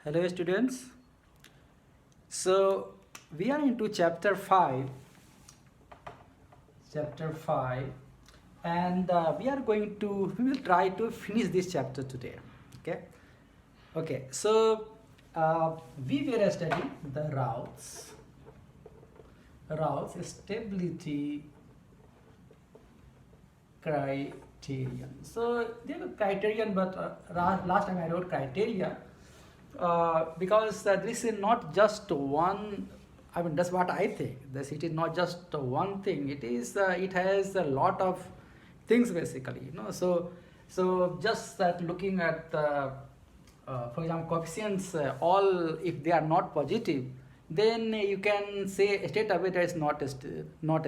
Hello students. So we are into chapter 5 and we will try to finish this chapter today. Okay, so we were studying the Routh's stability criterion. So there are criterion, but last time I wrote criteria because this is not just one. I mean, that's what I think. It is not just one thing. It has a lot of things basically. So just that looking at for example coefficients, all if they are not positive, then you can say straight away that is not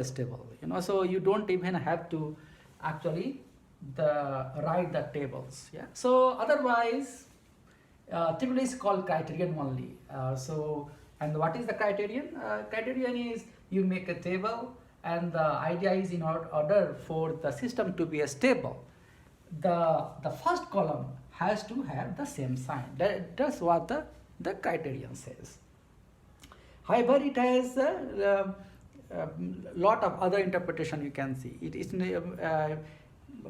stable. So you don't even have to actually write the tables. Yeah. So otherwise, typically it's called criterion only. And what is the criterion? Criterion is you make a table, and the idea is in order for the system to be stable, the first column has to have the same sign. That's what the criterion says. However, it has a lot of other interpretation you can see.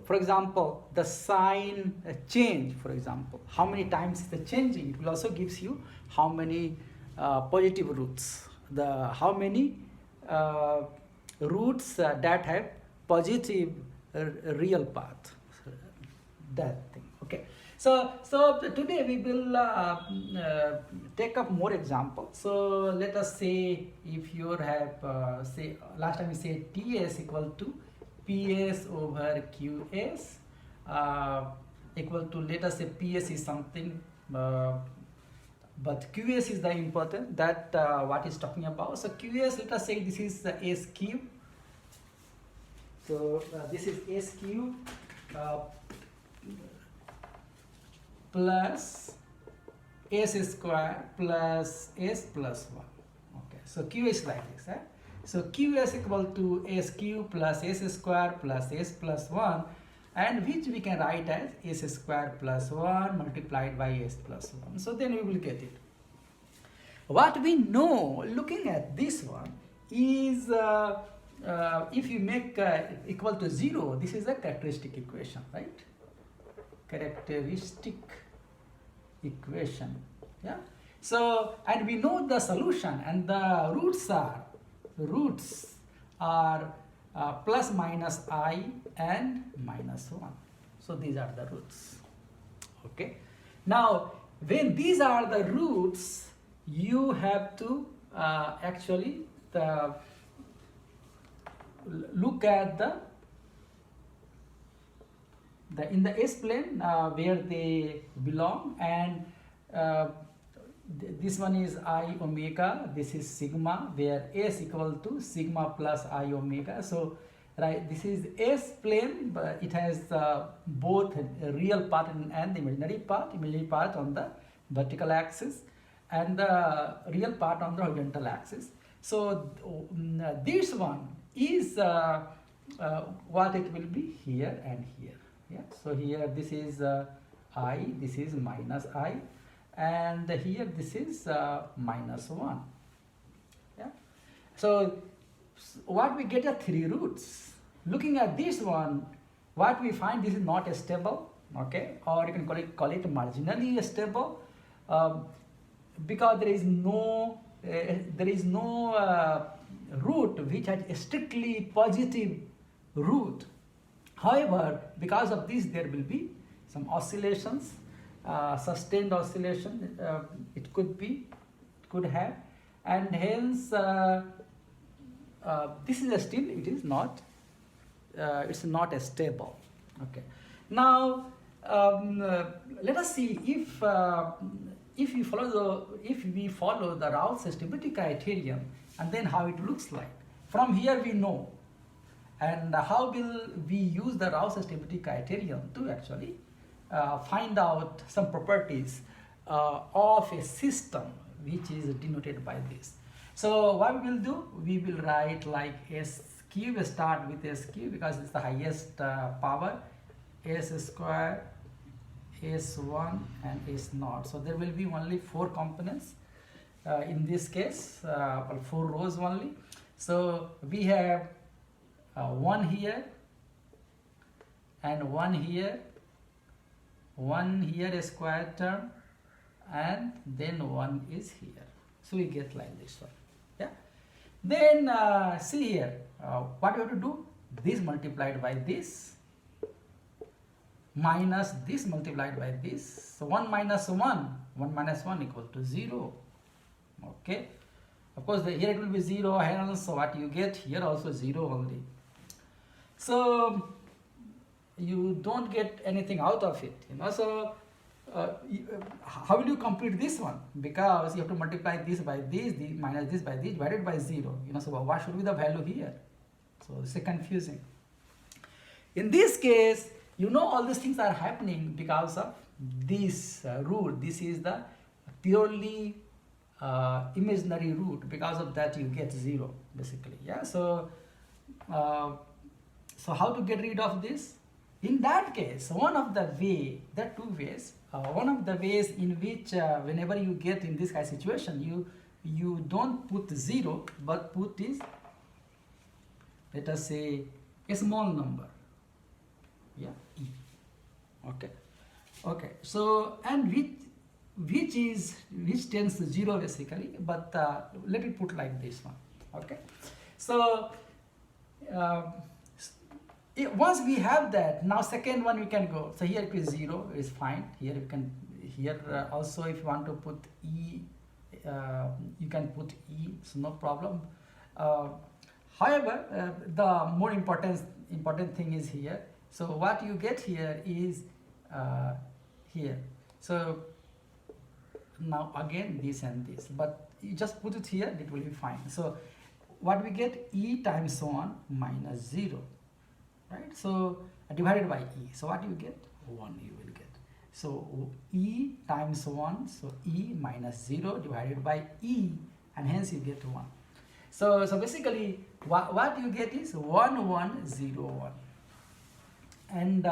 For example, the sign change, for example, how many times the changing, it will also gives you how many positive roots, how many roots that have positive real path, that thing. Okay. So today we will take up more examples. So let us say if you have say last time we said TS equal to PS over QS equal to, let us say PS is something, but QS is the important, that what is talking about. So QS, let us say this is the S cube. So this is S cube plus S square plus S plus 1. Okay, so QS is like this. So QS equal to S cube plus S square plus S plus 1, and which we can write as S square plus 1 multiplied by S plus 1. So then we will get it. What we know looking at this one is if you make equal to 0, this is a characteristic equation, right? Characteristic equation. Yeah. So, and we know the solution, and the roots are plus minus I and minus 1. So these are the roots. Okay. Now, when these are the roots, you have to actually look at in the S plane where they belong, and this one is I omega, this is sigma, where S equal to sigma plus I omega. So right, this is S plane, but it has both real part and the imaginary part on the vertical axis and the real part on the horizontal axis. So this one is what it will be here and here. Yeah. So here this is I, this is minus I, and here this is minus 1. Yeah. So what we get are 3 roots. Looking at this one, what we find, this is not stable, okay, or you can call it marginally stable, because there is no root which has a strictly positive root. However, because of this, there will be some oscillations, sustained oscillation. It could have, and hence this is still, it is not. It's not stable. Okay. Now let us see if we follow the Routh's stability criterion, and then how it looks like. From here we know. And how will we use the Routh's stability criterion to actually find out some properties of a system which is denoted by this. So what we will do, we will write like S cube, start with S cube because it's the highest power, S square S1 and S0. So there will be only 4 components in this case, 4 rows only. So we have 1 here and 1 here, 1 here a square term, and then 1 is here. So we get like this one. Yeah. Then see here, what you have to do? This multiplied by this minus this multiplied by this. So 1 minus 1, 1 minus 1 equal to 0. Okay. Of course, here it will be 0, hence what you get here also 0 only. So you don't get anything out of it, you know. So how will you complete this one? Because you have to multiply this by this minus this by this divided by 0, you know. So what should be the value here? So it's confusing. In this case, you know, all these things are happening because of this root. This is the purely imaginary root. Because of that you get 0 basically. Yeah. So so how to get rid of this? In that case, one of the way, there are 2 ways. One of the ways in which whenever you get in this kind of situation, you don't put 0 but put is, let us say, a small number. Yeah, E. Okay. Okay. So and which tends to 0 basically, but let me put like this one. Okay. So once we have that, now second one we can go. So here it is 0 is fine. Here you can, here also if you want to put E, you can put E, so no problem. However, the more important thing is here. So what you get here is here. So now again this and this, but you just put it here, it will be fine. So what we get? E times 1 minus 0, right? So divided by E. So what you get? 1 you will get. So E times 1, so E minus 0 divided by E, and hence you get 1. So basically what you get is 1101. And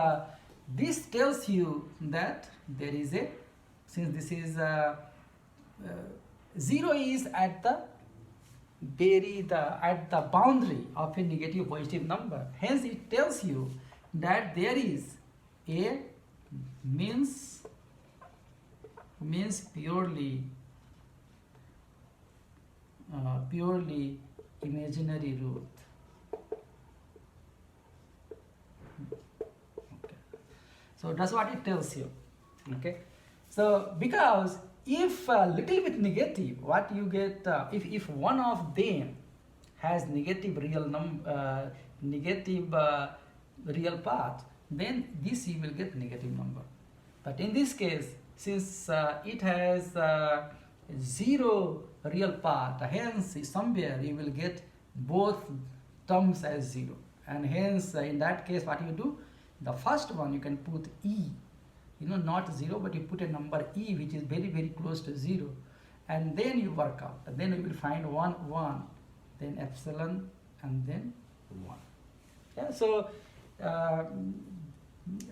this tells you that there is a, since this is 0 is at the at the boundary of a negative positive number. Hence it tells you that there is a means purely imaginary root. Okay. So that's what it tells you. Okay. So because if a little bit negative, what you get, if one of them has negative real real part, then this you will get negative number. But in this case, since it has 0 real part, hence somewhere you will get both terms as 0, and hence in that case what you do, the first one you can put E, you know, not 0, but you put a number E which is very very close to 0, and then you work out, and then you will find 1 1, then epsilon, and then 1. Yeah. So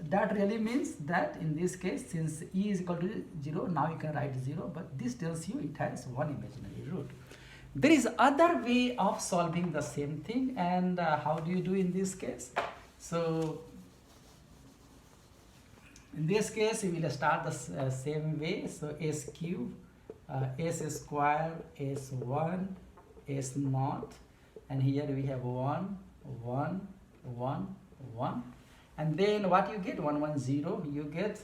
that really means that in this case, since E is equal to 0, now you can write 0, but this tells you it has one imaginary root. There is other way of solving the same thing, and how do you do in this case? So in this case we will start the same way. So s cube, s square, s1, s0, and here we have 1 1 1 1, and then what you get? 1 1 0, you get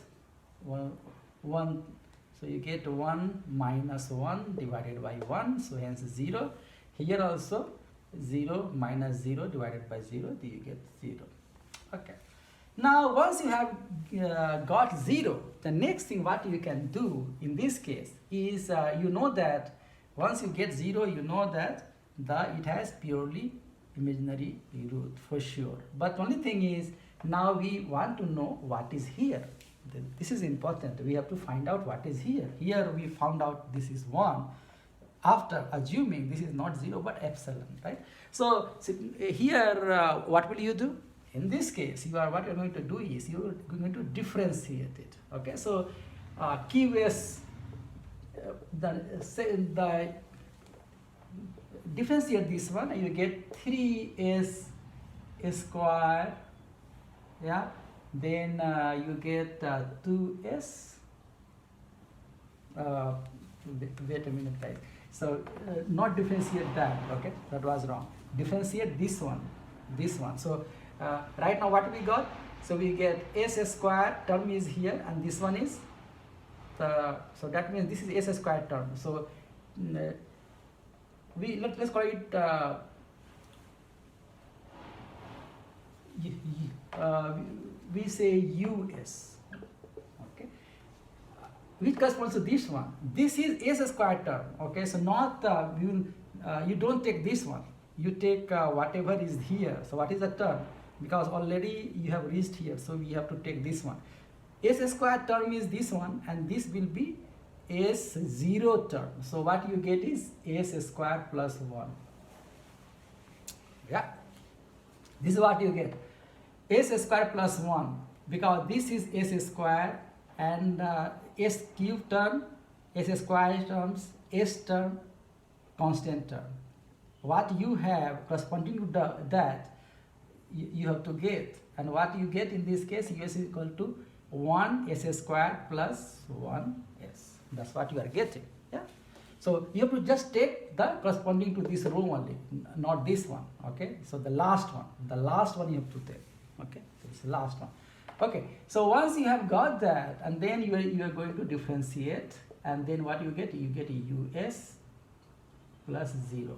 1 1, so you get 1 minus 1 divided by 1, so hence 0. Here also 0 minus 0 divided by 0, you get 0. Okay. Now once you have got 0, the next thing what you can do in this case is, you know that once you get 0, you know that it has purely imaginary root for sure. But only thing is, now we want to know what is here. This is important. We have to find out what is here. Here we found out this is 1 after assuming this is not 0 but epsilon, right? So here what will you do? In this case, what you're going to do is you're going to differentiate it. Okay, so QS, the differentiate this one, and you get 3s square. Yeah, then you get 2s. Wait a minute, guys. So not differentiate that. Okay, that was wrong. Differentiate this one. So right now what we got? So we get s square term is here, and this one is so that means this is s square term. So let's call it we say us. Okay, which corresponds to this one. This is s square term. Okay, so not you don't take this one. You take whatever is here. So what is the term? Because already you have reached here, so we have to take this one. S square term is this one, and this will be S0 term. So what you get is S square plus 1. Yeah, this is what you get. S square plus 1, because this is S square, and S cube term, S square terms, S term, constant term. What you have corresponding to that, you have to get, and what you get in this case, US is equal to 1 s square plus 1 s. That's what you are getting. Yeah. So you have to just take the corresponding to this row only, not this one. Okay. So the last one you have to take. Okay. So it's the last one. Okay. So once you have got that, and then you are going to differentiate, and then what you get? You get US plus 0.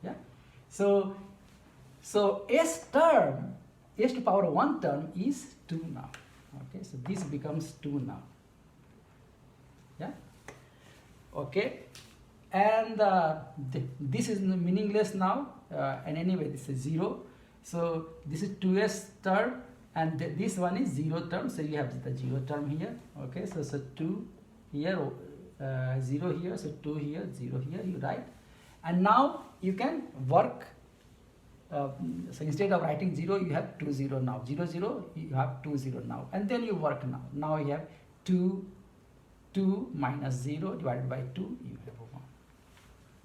Yeah. So S term, S to power 1 term is 2 now. Okay, so this becomes 2 now. Yeah. Okay, and this is meaningless now, and anyway this is 0. So this is 2s term, and this one is 0 term. So you have the 0 term here. Okay, so 2 here, 0 here, so 2 here, 0 here. You write, and now you can work. So instead of writing 0, you have 2 0 now. 0 0, you have 2 0 now, and then you work now. Now you have 2 minus 0 divided by 2. You have 1.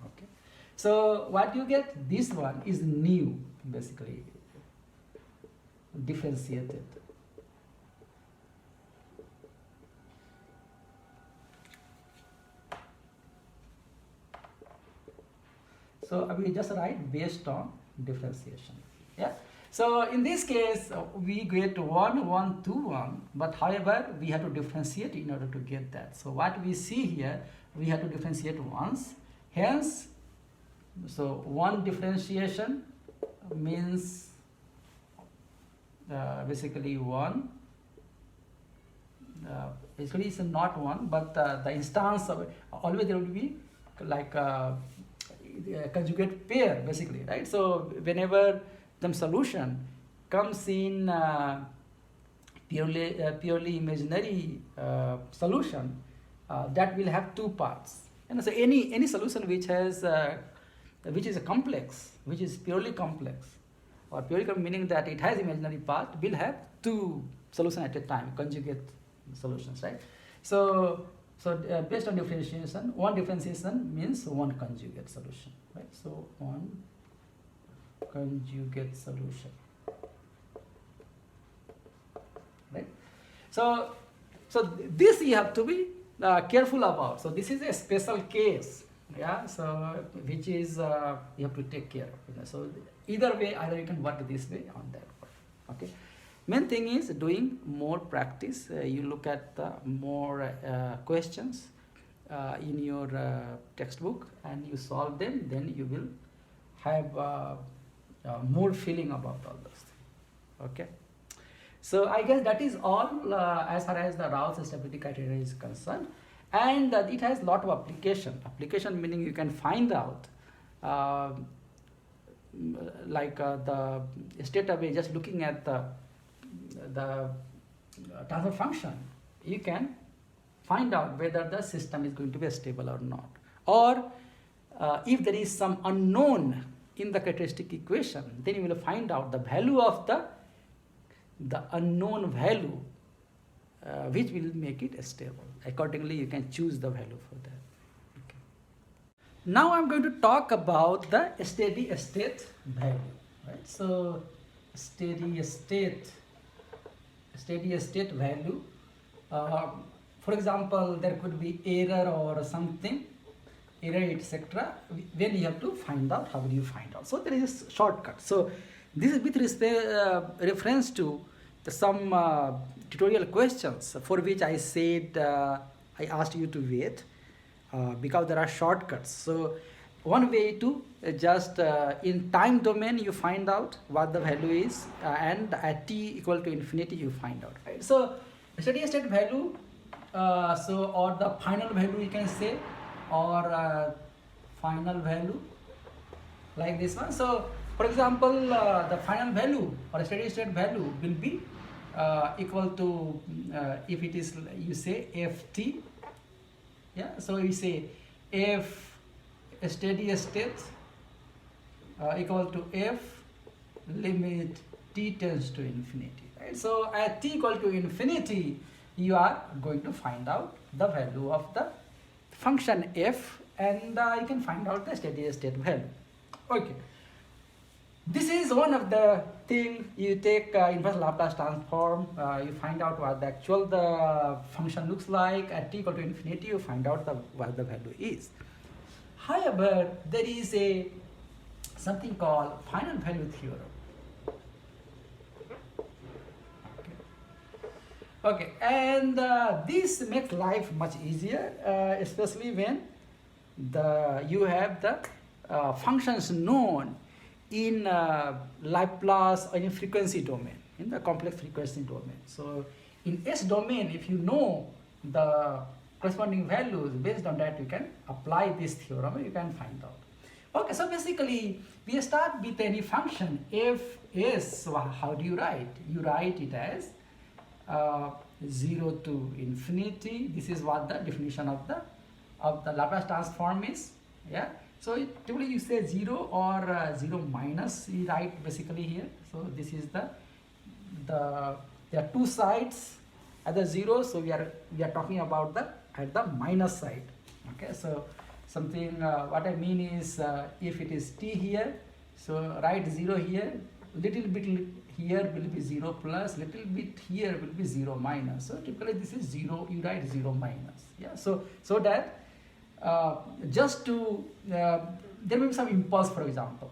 Okay. So what you get? This one is new, basically differentiated. So we just write based on differentiation. Yeah. So in this case, we get 1 1 2 1, but however we have to differentiate in order to get that. So what we see here, we have to differentiate once. Hence, so one differentiation means basically 1. Basically it's not 1, but the instance of always there will be like conjugate pair, basically, right? So whenever the solution comes in purely imaginary solution, that will have 2 parts. And so any solution which has which is a complex, which is purely complex, or purely meaning that it has imaginary part, will have 2 solutions at a time, conjugate solutions, right? So based on differentiation, one differentiation means one conjugate solution, right? So one conjugate solution, right? So this you have to be careful about. So this is a special case, yeah. So which is you have to take care of. You know? So either way, either you can work this way on that one. Okay. Main thing is doing more practice. You look at more questions in your textbook and you solve them, then you will have more feeling about all those things. Okay. So I guess that is all as far as the Routh stability criteria is concerned, and it has lot of application. Application meaning you can find out like the state of just looking at the transfer function, you can find out whether the system is going to be stable or not, or if there is some unknown in the characteristic equation, then you will find out the value of the the unknown value which will make it stable. Accordingly, you can choose the value for that. Okay. Now I'm going to talk about the steady state value. Right? So steady state value. For example, there could be error or something, error, etc. Then you have to find out. How will you find out? So there is a shortcut. So this is with reference to some tutorial questions for which I said I asked you to wait because there are shortcuts. So one way to just in time domain you find out what the value is, and at t equal to infinity you find out. Right? So steady state value, or the final value you can say, or final value like this one. So for example, the final value or steady state value will be equal to if it is, you say ft, yeah, so you say f steady state equal to f limit t tends to infinity, right? So at t equal to infinity you are going to find out the value of the function f, and you can find out the steady state value. Okay, this is one of the thing. You take inverse Laplace transform, you find out what the actual the function looks like. At t equal to infinity you find out what the value is. However, there is something called final value theorem. Okay, and this makes life much easier, especially when you have the functions known in Laplace or in frequency domain, in the complex frequency domain. So in S domain, if you know the corresponding values, based on that you can apply this theorem and you can find out. Okay, so basically we start with any function f is. So how do you write? You write it as 0 to infinity. This is what the definition of the Laplace transform is. Yeah. So typically you say 0 or 0 minus. You write basically here. So this is there are two sides at the 0. So we are talking about at the minus side. Okay. So something what I mean is if it is t here, so write 0 here. Little bit here will be 0 plus, little bit here will be 0 minus. So typically this is 0, you write 0 minus. Yeah, so that just to there will be some impulse, for example.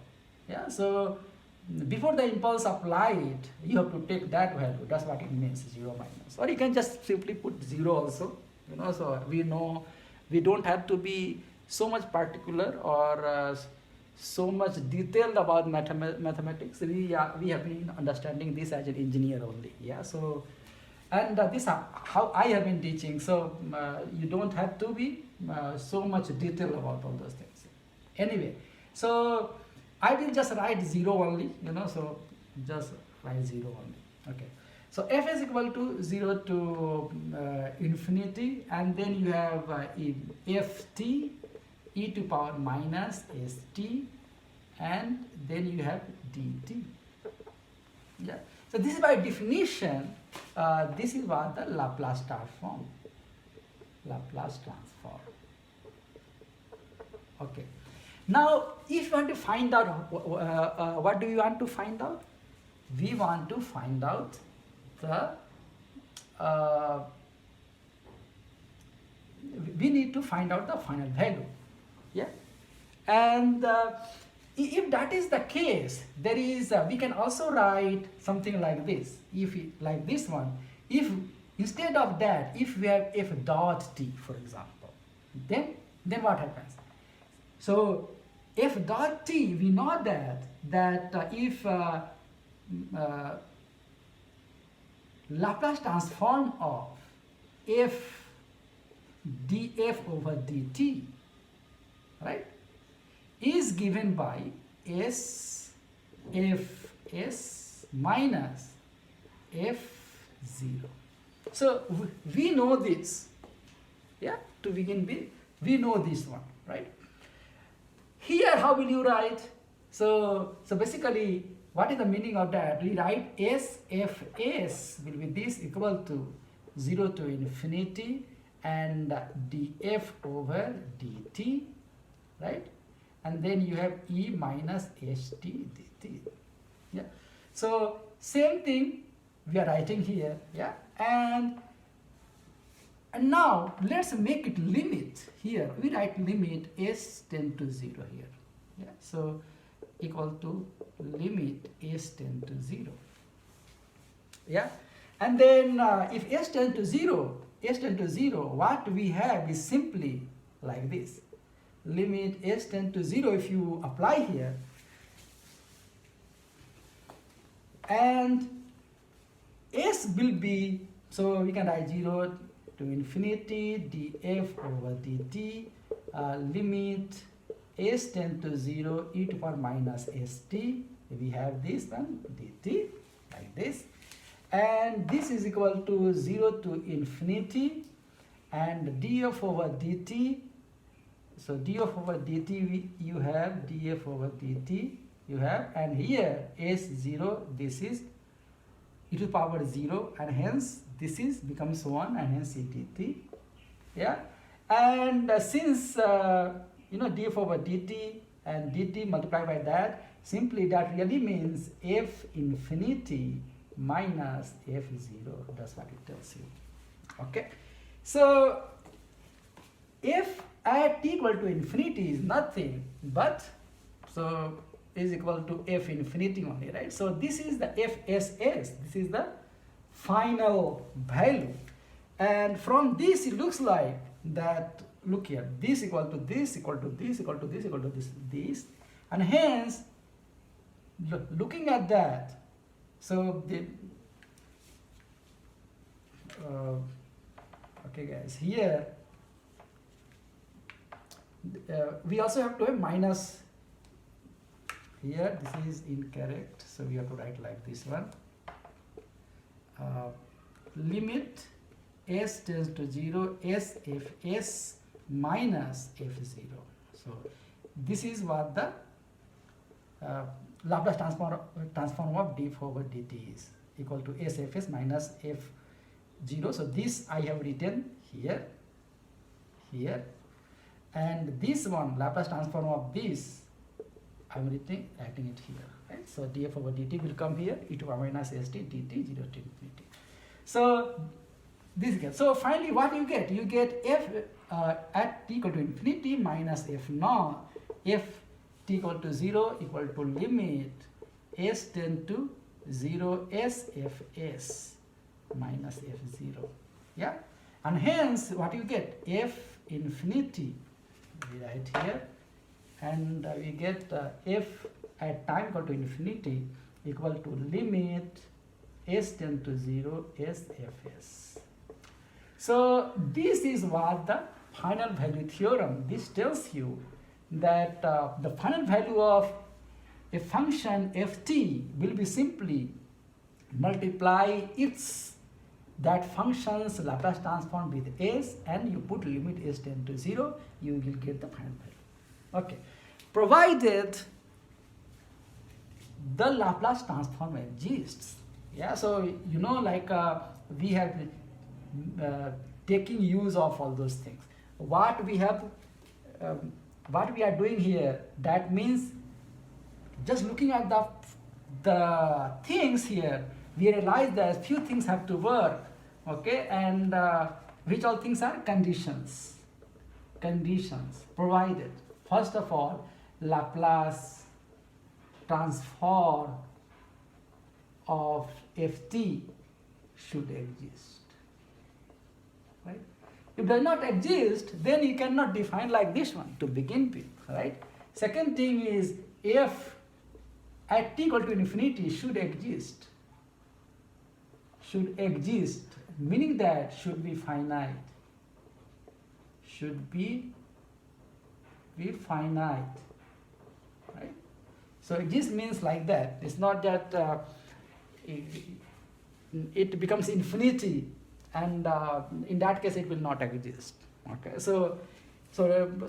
Yeah, so before the impulse applied, you have to take that value. That's what it means, 0 minus. Or you can just simply put 0 also. You know, so we know we don't have to be so much particular or so much detailed about mathematics. We have been understanding this as an engineer only. Yeah. So, and this how I have been teaching. So you don't have to be so much detailed about all those things. Anyway, so I will just write 0 only. You know, so just write 0 only. Okay. So f is equal to 0 to infinity, and then you have ft e to power minus st, and then you have dt. Yeah. So this is by definition, this is what the Laplace transform. Laplace transform. Okay. Now, if you want to find out, what do you want to find out? We want to find out we need to find out the final value. Yeah, and if that is the case, there is we can also write something like this. If like this one, if instead of that, if we have f dot t, for example, then what happens? So f dot t, we know that if Laplace transform of f df over dt, right, is given by s fs minus f0. So we know this. Yeah, to begin with, we know this one, right? Here, how will you write? So basically, what is the meaning of that? We write SFS will be this equal to 0 to infinity and df over dt, right? And then you have E minus st dt. Yeah. So same thing we are writing here. Yeah. And now let's make it limit here. We write limit s tend to 0 here. Yeah. So equal to limit s tend to 0. Yeah. And then if s tend to 0, what we have is simply like this. Limit s tend to 0 if you apply here. And s will be, so we can write 0 to infinity df over dt, limit s tend to 0 e to power minus st. We have this one dt like this. And this is equal to 0 to infinity and df over dt. So df over dt you have df over dt you have, and here s0, this is e to power 0, and hence this is becomes 1, and hence dt. Yeah. And since df over dt and dt multiplied by that, simply that really means f infinity minus f0. That's what it tells you. Okay. So f at t equal to infinity is nothing but, so is equal to f infinity only, right? So this is the fss. This is the final value. And from this it looks like that, look here, this equal to this equal to this equal to this equal to this, and hence looking at that, so the okay guys, here we also have to have minus here. This is incorrect, so we have to write like this one. Limit s tends to 0 sfs minus f0. So this is what the Laplace transform of df over dt is, equal to sfs minus f0. So this I have written here, and this one Laplace transform of this I am writing it here, right? So df over dt will come here, e to power minus st dt 0 to infinity. So this again. So finally what you get? You get f at t equal to infinity minus f naught, f t equal to 0 equal to limit s tend to 0 sfs minus f0. Yeah. And hence what you get? F infinity, we write here, and we get f at time equal to infinity equal to limit s tend to 0 sfs. So this is what the final value theorem, this tells you that the final value of a function ft will be simply multiply that function's Laplace transform with s, and you put limit s tend to 0, you will get the final value. Okay, provided the Laplace transform exists. Yeah, so like we have taking use of all those things. What we are doing here, that means just looking at the things here, we realize that few things have to work, okay, and which all things are conditions provided. First of all, Laplace transform of ft should exist, right? If it does not exist, then you cannot define like this one to begin with, right? Second thing is, f at t equal to infinity should exist, meaning that should be finite, right? So exist means like that. It's not that it becomes infinity, and in that case it will not exist. Okay, so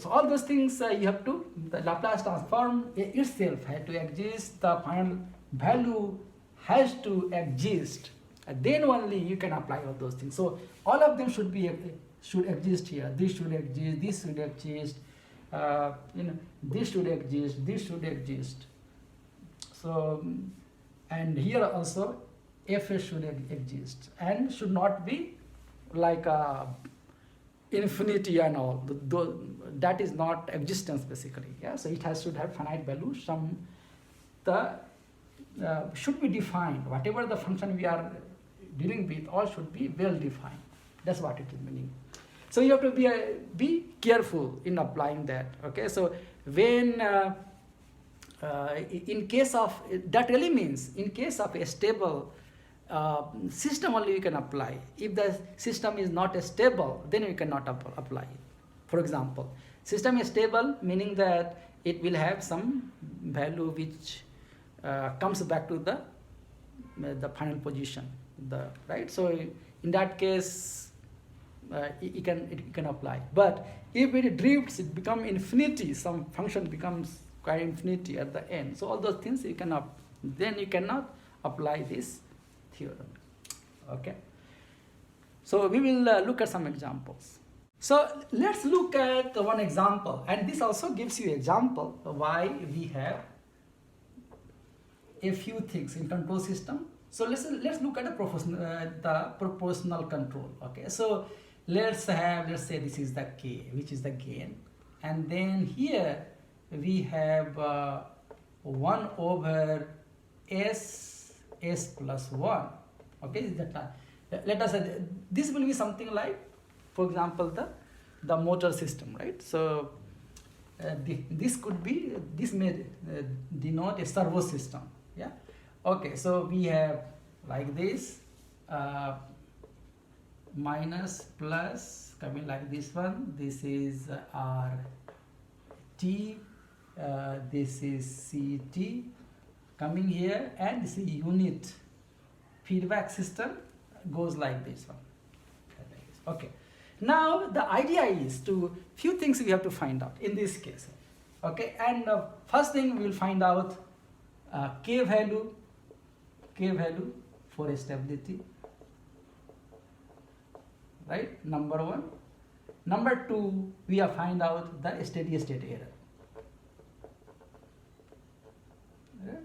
all those things you have to, the Laplace transform itself had to exist, the final value has to exist, then only you can apply all those things. So all of them should exist here. This should exist, this should exist, this should exist, this should exist. So, and here also Fs should exist and should not be like infinity and all. That is not existence basically. Yeah, so it should have finite value. Should be defined. Whatever the function we are dealing with, all should be well defined. That's what it is meaning. So you have to be careful in applying that. Okay, so when in case of, that really means in case of a stable system only you can apply. If the system is not stable, then you cannot apply it. For example, system is stable, meaning that it will have some value which comes back to the final position, right? So in that case, it can apply. But if it drifts, it becomes infinity. Some function becomes quite infinity at the end. So all those things then you cannot apply this theorem. Okay. So we will look at some examples. So let's look at one example, and this also gives you example why we have a few things in control system. So let's look at the proportional control. Okay, so let's say this is the K, which is the gain, and then here we have 1 over S plus 1. Okay, let us say this will be something like, for example, the motor system, right? So this may denote a servo system. Yeah. Okay, so we have like this, minus plus coming like this one. This is RT, this is CT coming here, and this is unit feedback system goes like this one. Okay. Now the idea is few things we have to find out in this case. Okay, and first thing we will find out K value for stability, right? Number 1. Number 2, we have find out the steady state error. Yeah?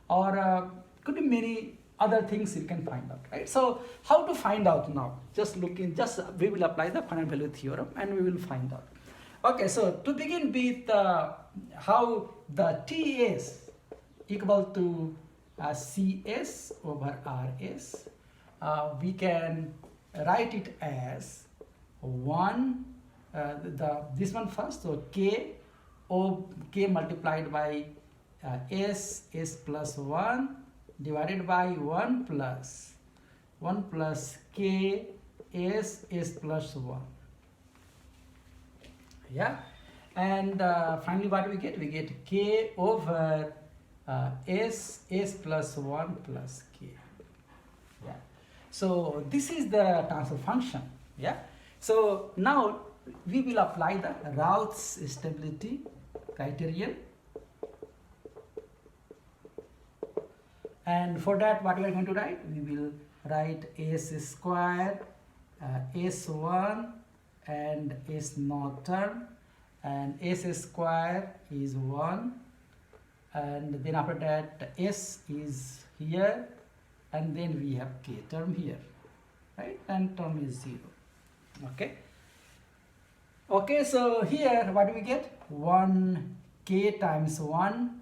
Or could be many other things you can find out, right? So how to find out now? We will apply the finite value theorem and we will find out. Okay, so to begin with, how the T is equal to Cs over Rs, we can write it as 1, this one first, so K multiplied by S plus 1 divided by 1 plus K S plus 1. Yeah, and finally what we get? We get K over S plus 1 plus K. Yeah, so this is the transfer function. Yeah, so now we will apply the Routh's stability criterion, and for that what we are going to write? We will write S square, S1 and S naught term, and S square is 1, and then after that S is here, and then we have K term here, right, and term is 0. Okay, so here what do we get? 1 K times 1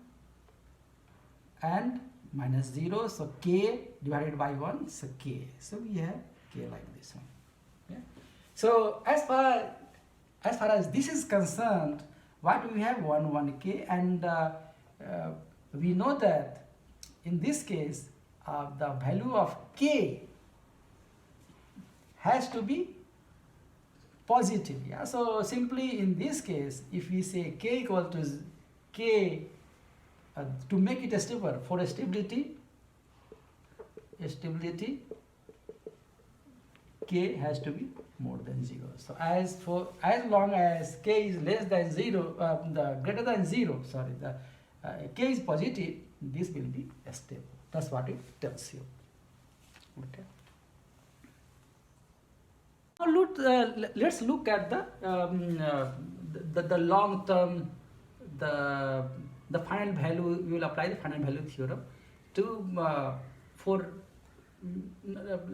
and minus 0, so K divided by 1, so K, so we have K like this one. Yeah. So as far as this is concerned, what we have? 1K, and we know that in this case the value of K has to be positive. Yeah, so simply in this case, if we say K equal to K, to make it stable, for stability K has to be more than 0. So as long as K is less than 0, greater than 0, sorry, K is positive, this will be stable. That's what it tells you. Okay. Now let's look at the long term, the final value. We will apply the final value theorem to for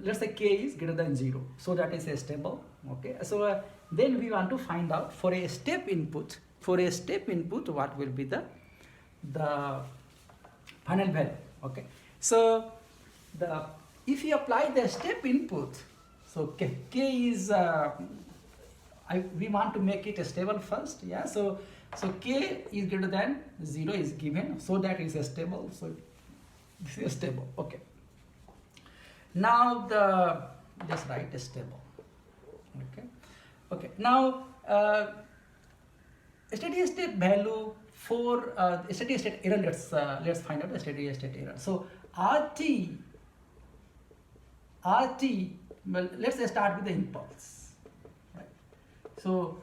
let's say k is greater than 0, so that is a stable. Okay, so then we want to find out for a step input. For a step input, what will be the final value? Okay, so if you apply the step input, so k is we want to make it a stable first. Yeah, so k is greater than 0 is given, so that is a stable. So this is stable. Okay. Now just write a stable. Okay. Okay. Now steady state value for steady state error. Let's find out the steady state error. So RT. Well, let's start with the impulse. Right. So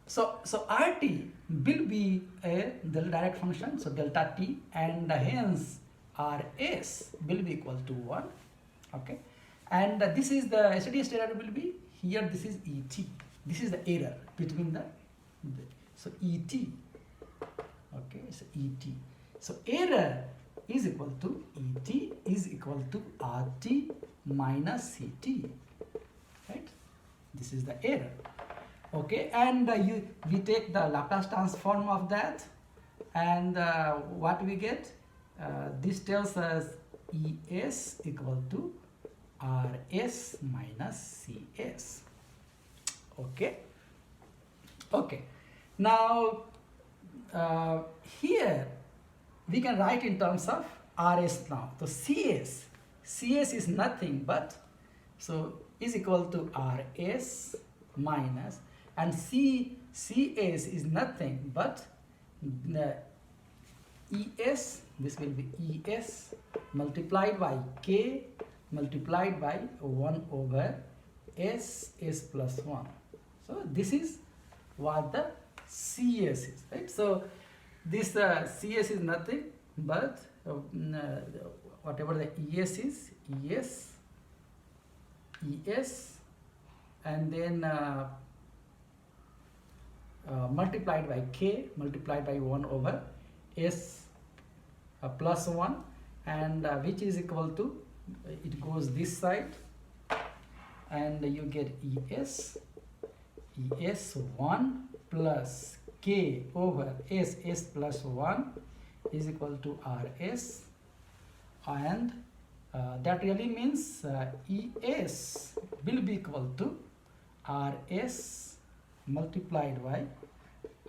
RT will be a direct function. So delta t, and hence Rs will be equal to 1. Okay, and this is the steady state error will be here. This is Et. This is the error between the so Et. Okay, so Et. So error is equal to Et is equal to RT minus Ct. Right. This is the error. Okay, and we take the Laplace transform of that, and what we get? This tells us Es equal to Rs minus Cs. Okay. Okay. Now here we can write in terms of Rs now. So Cs is nothing but, so is equal to Rs minus, and Cs is nothing but Es. This will be Es multiplied by K multiplied by 1 over S plus 1. So this is what the Cs is, right? So this Cs is nothing but whatever the Es is, Es, and then multiplied by K multiplied by 1 over S plus 1, and which is equal to, it goes this side, and you get Es 1 plus K over S plus 1 is equal to Rs, and that really means Es will be equal to Rs multiplied by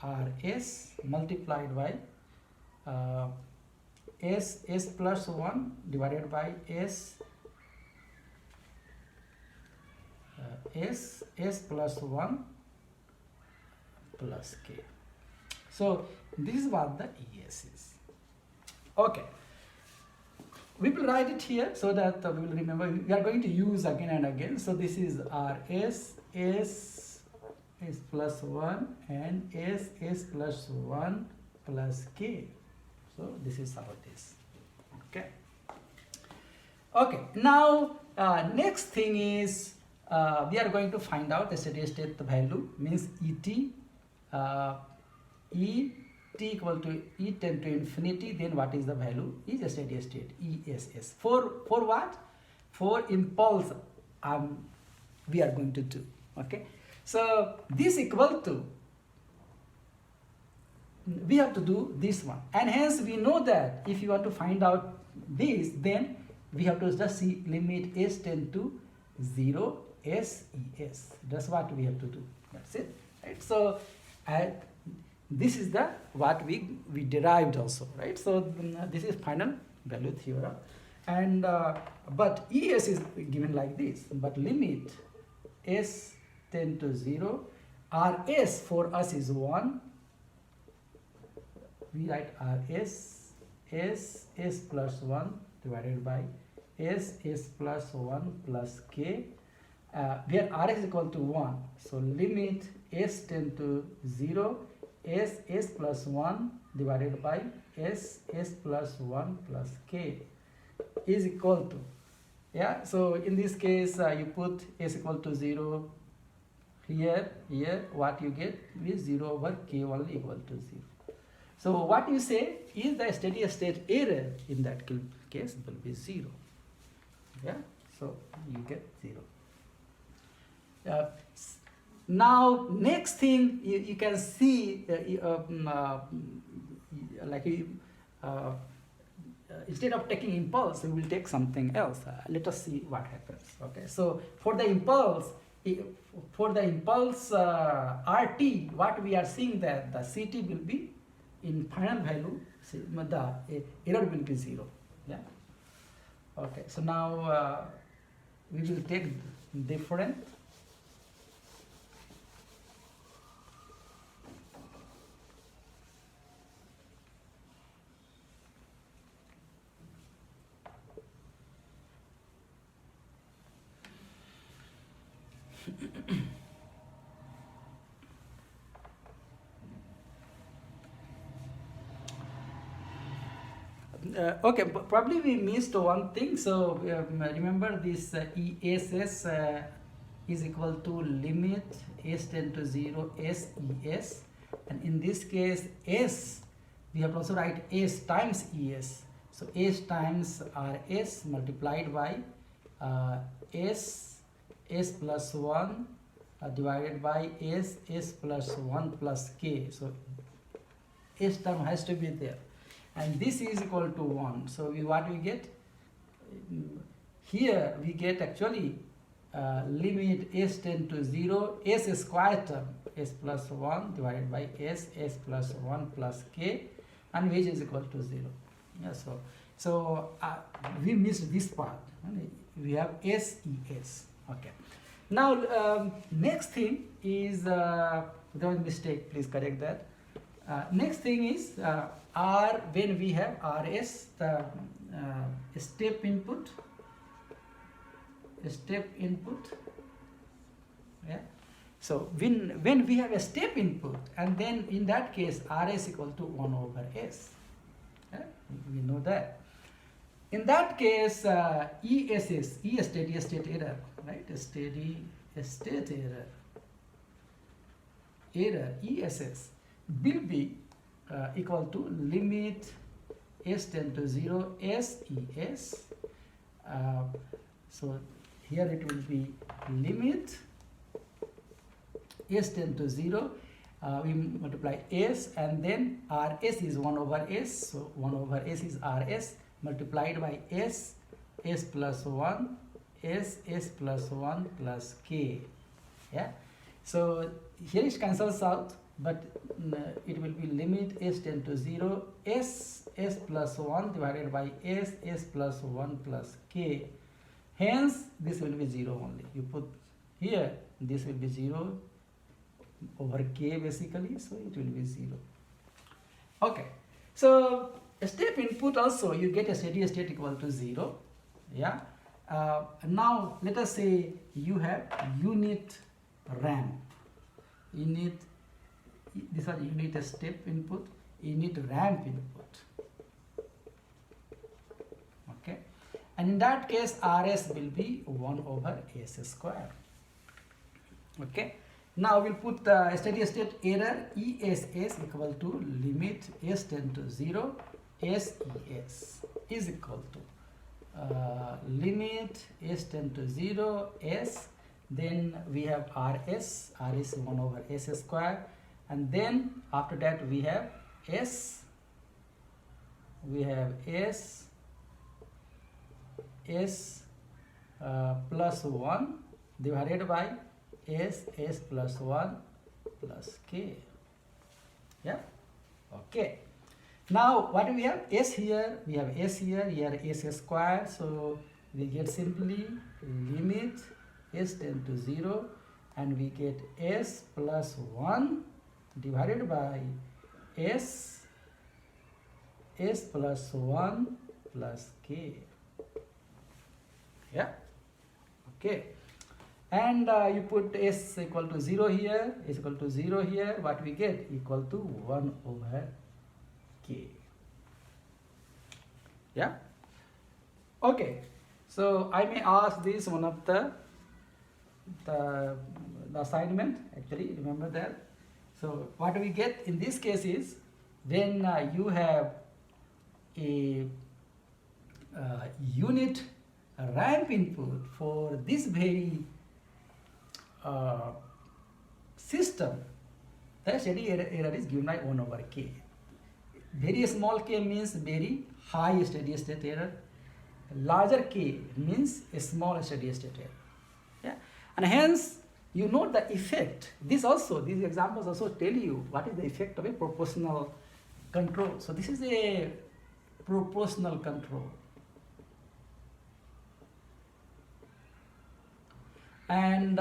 Rs multiplied by S plus 1 divided by S plus 1 plus K. So this is what the Es is. Okay. We will write it here so that we will remember. We are going to use again and again. So this is Rs, S plus 1, and S plus 1 plus K. So this is how it is. Okay. Okay. Now next thing is we are going to find out the steady state value, means Et. Et equal to E tend to infinity. Then what is the value? Is a steady state ESS. For what? For impulse. We are going to do. Okay. So this equal to, we have to do this one, and hence we know that if you want to find out this, then we have to just see limit S tend to 0 SES. That's what we have to do. That's it. Right. So this is the what we derived also, right? So this is final value theorem, and but ES is given like this, but limit S tend to 0, Rs for us is 1. We write Rs S plus 1 divided by S plus 1 plus K, where Rs is equal to 1. So limit S tend to 0, S plus 1 divided by S plus 1 plus K. is equal to, yeah, so in this case you put s equal to 0 here, what you get is 0 over k only equal to 0. So what you say is the steady state error in that case will be 0. Yeah, so you get 0. Now next thing you can see instead of taking impulse, we will take something else. Let us see what happens. Okay, so for the impulse RT, what we are seeing that the CT will be in final value, the error will be 0. Yeah. Okay, so now we will take different. Okay, probably we missed one thing. So remember this ESS is equal to limit s tend to 0 SES, and in this case S, we have to also write S times ES. So S times RS multiplied by S plus 1 divided by S plus 1 plus K. So S term has to be there. And this is equal to 1. So what we get? Here we get actually limit s tend to 0 s square term, s plus 1 divided by s plus 1 plus k, and which is equal to 0. Yeah, so we missed this part. We have SES. Okay. Now next thing is without mistake, please correct that. Next thing is R, when we have RS, the step input, yeah. So when we have a step input, and then in that case RS equal to 1 over S, yeah? We know that. In that case ESS, steady state error, right? Steady state error ESS will be equal to limit s tend to 0 SES. So here it will be limit s tend to 0. We multiply s, and then RS is 1 over S. So 1 over S is RS multiplied by S plus 1 S plus 1 plus K. Yeah. So here it cancels out, but it will be limit s tend to 0 S plus 1 divided by S plus 1 plus K. Hence this will be 0 only. You put here, this will be 0 over K basically, so it will be 0. Okay, so a step input also you get a steady state equal to 0. Yeah. Now let us say you have unit ramp. These are unit step input, unit ramp input. Okay, and in that case RS will be 1 over S square. Okay, now we'll put the steady state error ESS equal to limit s tend to 0 SES is equal to limit s tend to 0 S, then we have RS is 1 over S square, and then after that we have S plus 1 divided by S plus 1 plus K. Yeah. Okay. Now what do we have? S here, we have S here S square, so we get simply limit s tend to 0, and we get S plus 1 divided by S plus 1 plus K. Yeah. Okay. And you put S equal to 0 here, S equal to 0 here, what we get? Equal to 1 over K. Yeah. Okay, so I may ask this one of the assignment, actually, remember that. So what we get in this case is, when you have a unit ramp input for this very system, the steady error is given by 1 over k. Very small k means very high steady state error. Larger k means a small steady state error. Yeah, and hence you note the effect. These examples also tell you what is the effect of a proportional control. So this is a proportional control. And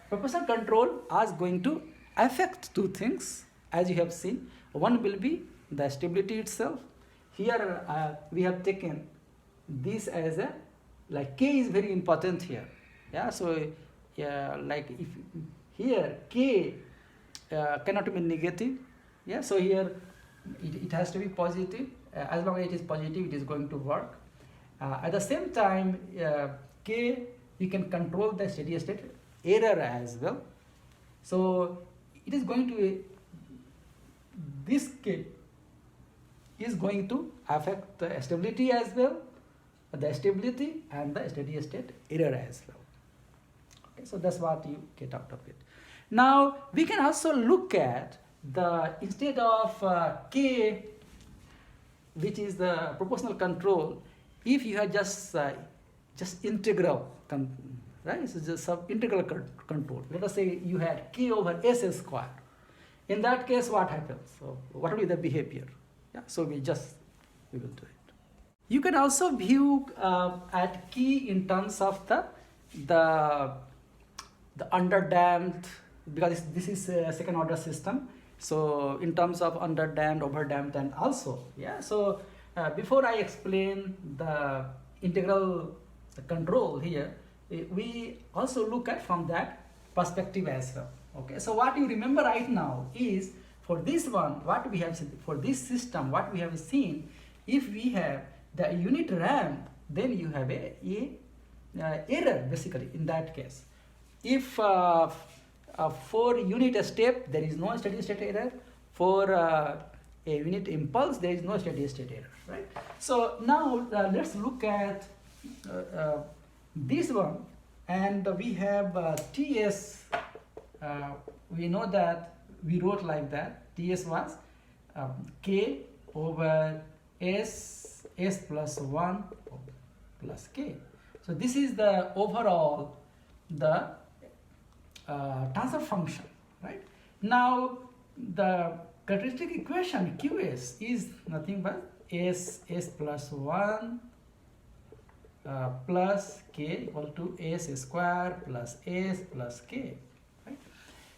proportional control is going to affect two things, as you have seen. One will be the stability itself. Here we have taken this as a, like, k is very important here. Yeah, so like if here k cannot be negative. Yeah, so here it has to be positive. As long as it is positive, it is going to work. At the same time, k, you can control the steady state error as well. So it is going to, this k is going to affect the stability as well, the stability and the steady state error as well. Okay, so that's what you get out of it. Now we can also look at the, instead of k, which is the proportional control, if you have just integral, right? So just some integral control. Let us say you had k over s square. In that case, what happens? So what will be the behavior? Yeah, so we will do it. You can also view at k in terms of the underdamped, because this is a second order system. So in terms of underdamped, overdamped, and also, yeah. So before I explain the integral control here, we also look at from that perspective as well. Okay. So what you remember right now is, for this one, what we have seen, for this system, what we have seen, if we have the unit ramp, then you have a error basically in that case. If for unit step there is no steady state error, for a unit impulse there is no steady state error, right? So now let's look at this one, and we have TS. We know that we wrote like that. TS was k over s plus 1 plus k. So this is the overall the transfer function, right? Now the characteristic equation Qs is nothing but s plus 1 plus k equal to s square plus s plus k. Right?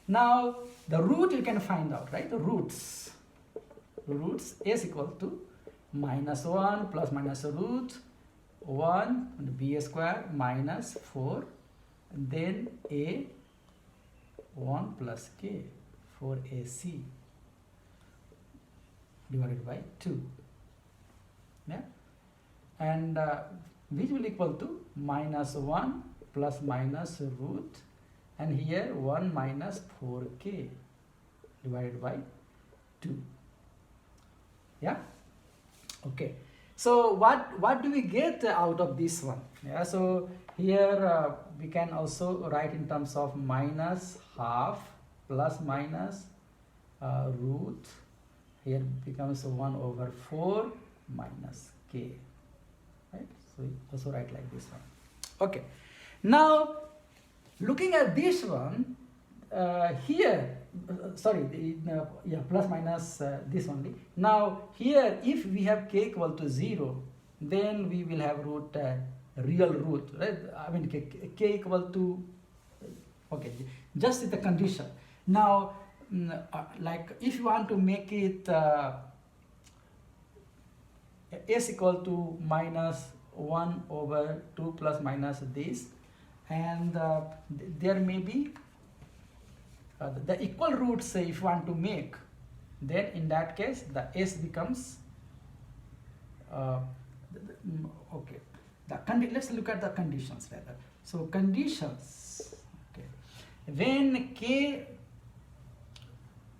Now the root you can find out, right? The roots s equal to -1 plus minus root 1 and b square minus 4, and then a 1 plus k, 4ac divided by 2. Yeah, and which will equal to -1 plus minus root, and here 1 minus 4k divided by 2. Yeah, okay. So what do we get out of this one? Yeah, so here we can also write in terms of minus half plus minus root. Here becomes 1 over 4 minus k. Right? So we also write like this one. Okay. Now looking at this one, here, plus minus this only. Now here, if we have k equal to 0, then we will have root, real root, right? I mean k equal to, okay, just the condition. Now, like if you want to make it s equal to -1 over 2 plus minus this, and there may be the equal roots. If you want to make, then in that case the s becomes okay, let's look at the conditions rather. So conditions, okay, when k,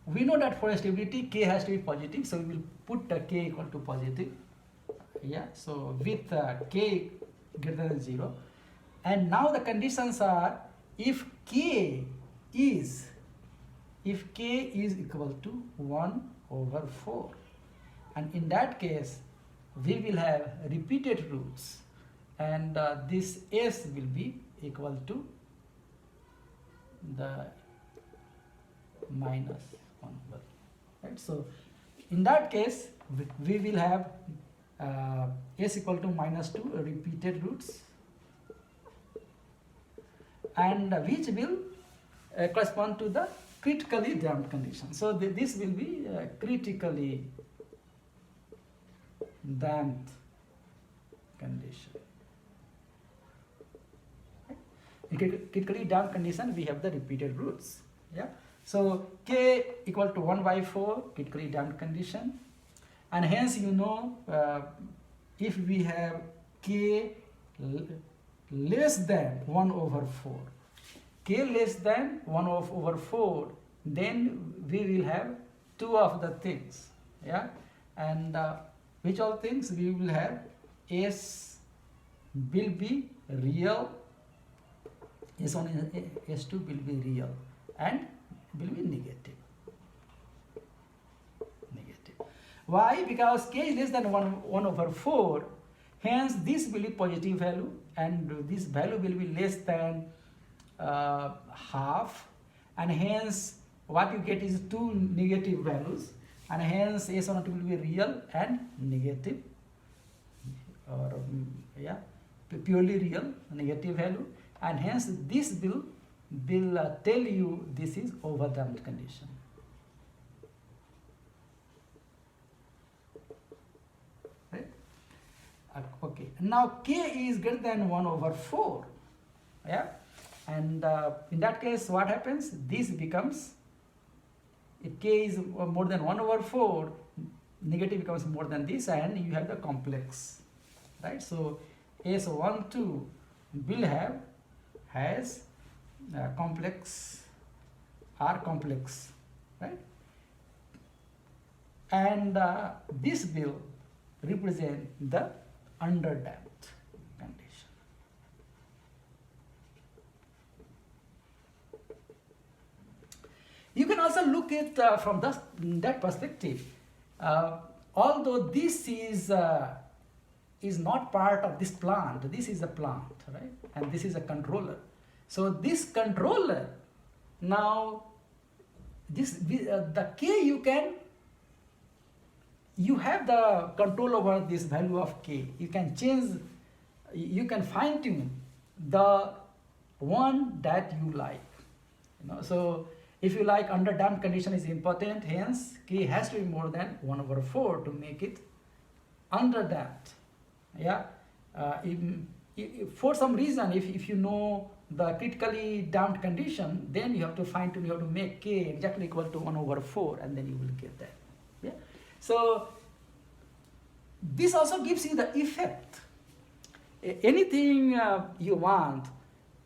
we know that for stability k has to be positive, so we will put k equal to positive, yeah, so with k greater than 0. And now the conditions are, if k is equal to 1/4, and in that case we will have repeated roots, and this s will be equal to the -1, right? So in that case we will have s equal to -2 repeated roots, and which will correspond to the critically damped condition. So this will be critically damped condition. In critically damped condition, we have the repeated roots. Yeah. So k equal to 1/4, critically damped condition, and hence you know if we have k less than 1/4, k less than 1/4, then we will have two of the things. Yeah. And which all things? We will have s will be real, s1 and s2 will be real, and will be negative. Why? Because k is less than 1/4, hence this will be positive value, and this value will be less than half, and hence what you get is two negative values, and hence s1 and 2 will be real and negative, or yeah, purely real negative value, and hence this will tell you this is overdamped condition. Right? Okay. Now k is greater than 1/4. Yeah. And in that case, what happens? This becomes, if k is more than 1/4, negative becomes more than this, and you have the complex, right? So S12 will has complex, R complex, right? And this will represent the underdamped condition. You can also look at from that perspective. Although this is not part of this plant, this is a plant, right? And this is a controller. So this controller, now the k you have the control over this value of k. You can change, you can fine tune the one that you like. So if you like, underdamped condition is important, hence k has to be more than 1/4 to make it underdamped. Yeah. If for some reason, if you know the critically damped condition, then you have to fine tune, you have to make k exactly equal to 1/4, and then you will get that. Yeah. So this also gives you the effect. Anything you want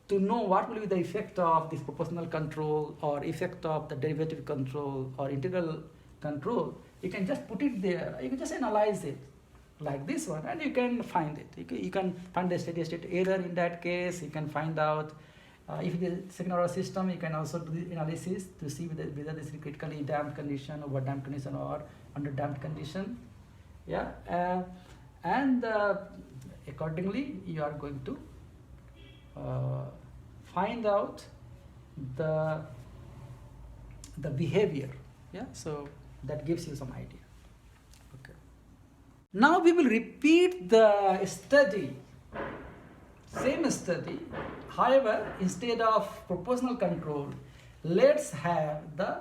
to know what will be the effect of this proportional control, or effect of the derivative control, or integral control, you can just put it there. You can just analyze it like this one, and you can find it. You can find the steady state error in that case. You can find out if it is a second order system, you can also do the analysis to see whether this is critically damped condition, overdamped condition, or underdamped condition. Yeah, and accordingly you are going to find out the behavior. Yeah, so that gives you some idea. Okay. Now we will repeat the study, same study. However, instead of proportional control, let's have the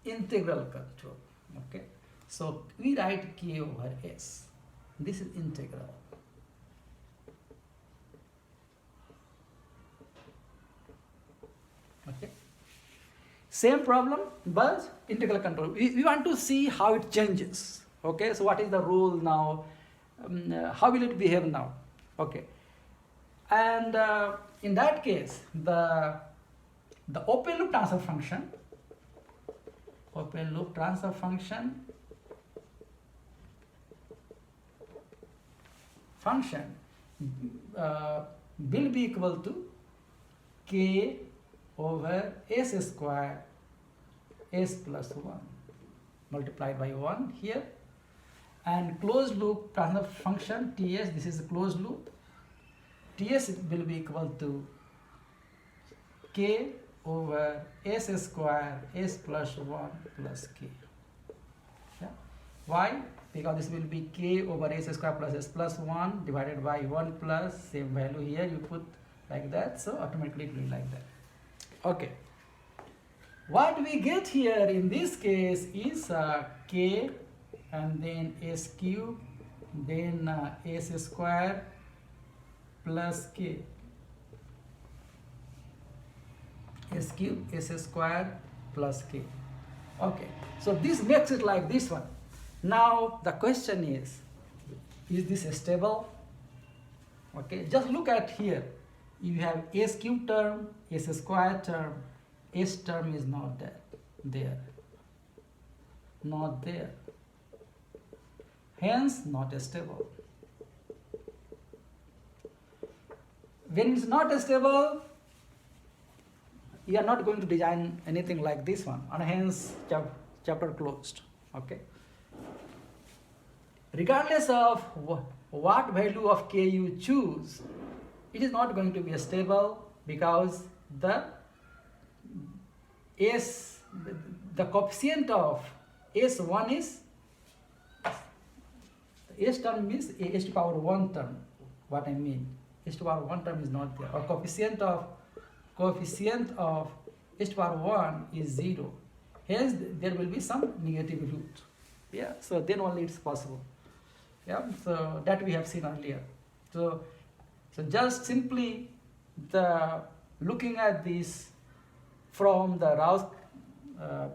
integral control. Okay, so we write k over s. This is integral. Okay, same problem, but integral control. We want to see how it changes. Okay, so what is the rule now? How will it behave now? Okay, and in that case, the open loop transfer function, will be equal to k over s square s plus 1 multiplied by 1 here, and closed loop transfer function Ts, this is a closed loop, Ts will be equal to k over s square s plus 1 plus k. Yeah. Why? Because this will be k over s square plus s plus 1 divided by 1 plus same value here you put like that, so automatically it will be like that. Okay. What we get here in this case is k and then s cube, then s square plus k. S cube, s square plus k. Okay, so this makes it like this one. Now the question is this stable? Okay, just look at here. You have s cube term, s square term, s term is not there. Not there. Hence not stable. When it's not stable, you are not going to design anything like this one, and hence chapter closed. Okay. Regardless of what value of k you choose, it is not going to be stable because the coefficient of s1 is, s term means s to power 1 term. What I mean, s to power 1 term is not there, or coefficient of s to power 1 is 0. Hence there will be some negative root. Yeah, so then only it's possible. Yeah, so that we have seen earlier. So just simply looking at this from the Routh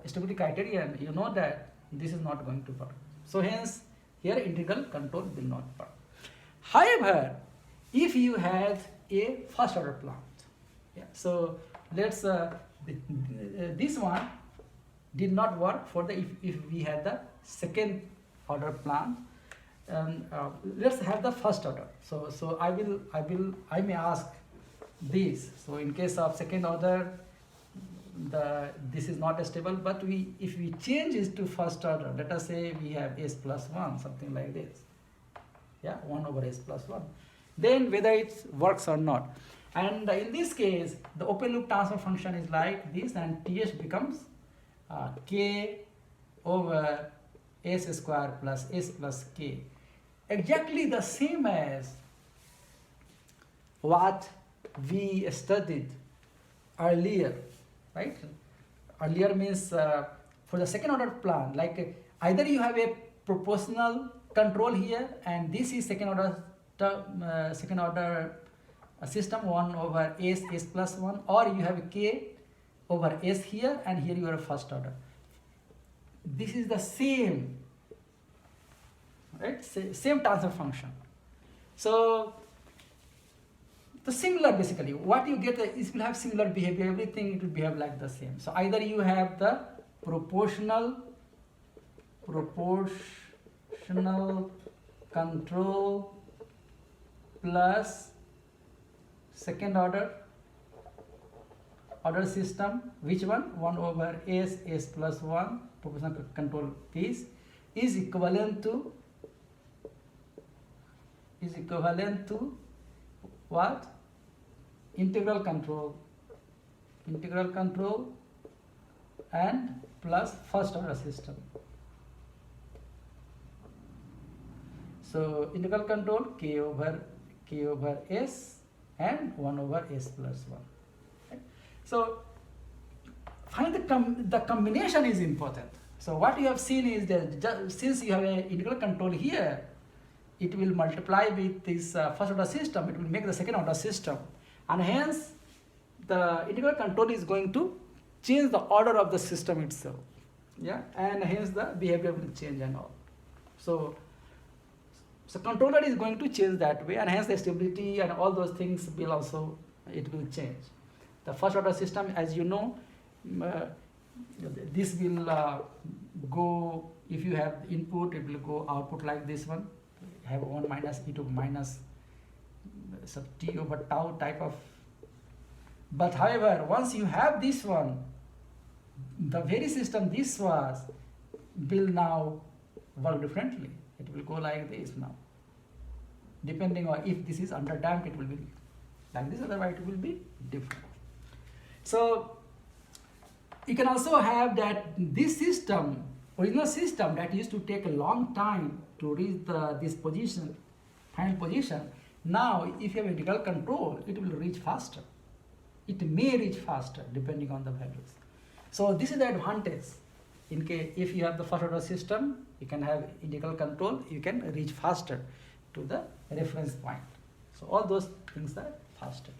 stability criterion, you know that this is not going to work. So hence here integral control will not work. However, if you have a first order plant, yeah, so let's this one did not work for the if we had the second order plant, and let's have the first order. So I may ask this. So in case of second order, this is not stable, but if we change it to first order, let us say we have s plus 1, something like this. Yeah, 1 over s plus 1. Then whether it works or not. And in this case, the open loop transfer function is like this, and Ts becomes k over s square plus s plus k. Exactly the same as what we studied earlier, right? Earlier means for the second order plant, like either you have a proportional control here, and this is second order system 1 over s plus 1, or you have a k over s here, and here you have a first order. This is the same, right? Same transfer function. So the similar, basically what you get is will have similar behavior. Everything it will behave like the same. So either you have the proportional control plus second order system, which one? 1 over s plus 1 proportional control piece is equivalent to what? Integral control and plus first order system. So integral control k over s and 1 over s plus 1. Okay. So find the combination is important. So what you have seen is that since you have an integral control here, it will multiply with this first order system, it will make the second order system, and hence the integral control is going to change the order of the system itself. Yeah, and hence the behavior will change and all. So So controller is going to change that way, and hence the stability and all those things will also, it will change. The first order system, as you know, this will go, if you have input, it will go output like this one, have 1 minus e to minus sub t over tau type of. But however, once you have this one, the very system this was will now work differently. It will go like this now. Depending on if this is underdamped, it will be like this, otherwise it will be different. So you can also have that this system, original system that used to take a long time to reach this position, final position. Now if you have integral control, it will reach faster. It may reach faster depending on the values. So this is the advantage. In case if you have the first order system, you can have integral control, you can reach faster to the reference point. So all those things are faster